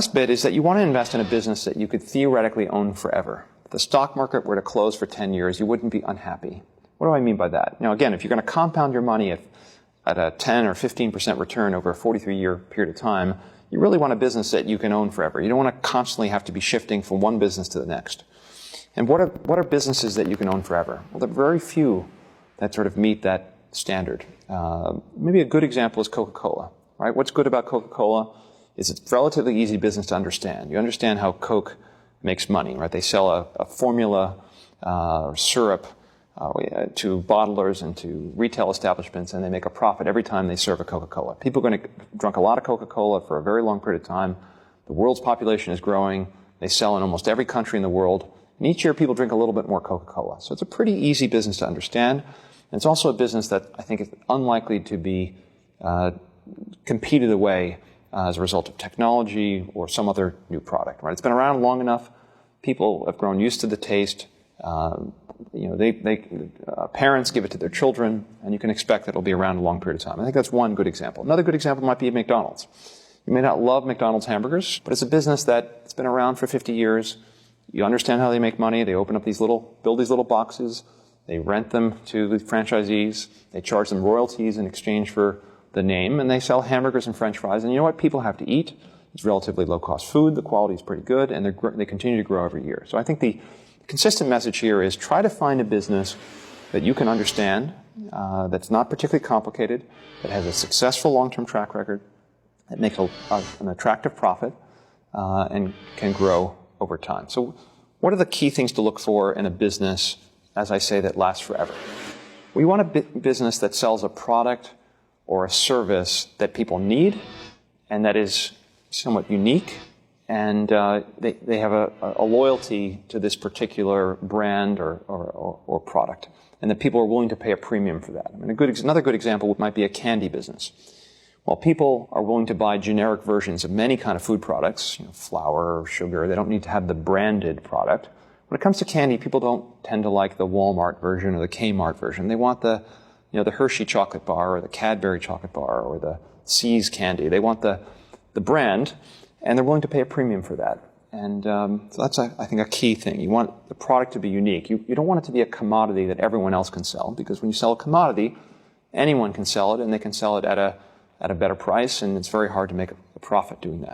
Last bit is that you want to invest in a business that you could theoretically own forever. If the stock market were to close for 10 years, you wouldn't be unhappy. What do I mean by that? Now, again, if you're going to compound your money at a 10 or 15% return over a 43-year period of time, you really want a business that you can own forever. You don't want to constantly have to be shifting from one business to the next. And what are businesses that you can own forever? Well, there are very few that sort of meet that standard. Maybe a good example is Coca-Cola, right? What's good about Coca-Cola is it's a relatively easy business to understand. You understand how Coke makes money, right? They sell a formula or syrup to bottlers and to retail establishments, and they make a profit every time they serve a Coca-Cola. People are going to drink a lot of Coca-Cola for a very long period of time. The world's population is growing. They sell in almost every country in the world. And each year people drink a little bit more Coca-Cola. So it's a pretty easy business to understand. And it's also a business that I think is unlikely to be competed away as a result of technology or some other new product, right? It's been around long enough. People have grown used to the taste. Parents give it to their children, and you can expect that it'll be around a long period of time. I think that's one good example. Another good example might be McDonald's. You may not love McDonald's hamburgers, but it's a business that's been around for 50 years. You understand how they make money. They build these little boxes. They rent them to the franchisees. They charge them royalties in exchange for the name, and they sell hamburgers and French fries. And you know what? People have to eat. It's relatively low-cost food. The quality is pretty good, and they continue to grow every year. So I think the consistent message here is try to find a business that you can understand, that's not particularly complicated, that has a successful long-term track record, that makes an attractive profit, and can grow over time. So what are the key things to look for in a business, as I say, that lasts forever? We want a business that sells a product or a service that people need and that is somewhat unique, and they have a loyalty to this particular brand or product, and that people are willing to pay a premium for that. I mean, another good example might be a candy business. While people are willing to buy generic versions of many kind of food products, flour or sugar, they don't need to have the branded product. When it comes to candy, people don't tend to like the Walmart version or the Kmart version. They want the Hershey chocolate bar or the Cadbury chocolate bar or the See's candy. They want the brand, and they're willing to pay a premium for that. And so that's, I think, a key thing. You want the product to be unique. You don't want it to be a commodity that everyone else can sell, because when you sell a commodity, anyone can sell it, and they can sell it at a better price, and it's very hard to make a profit doing that.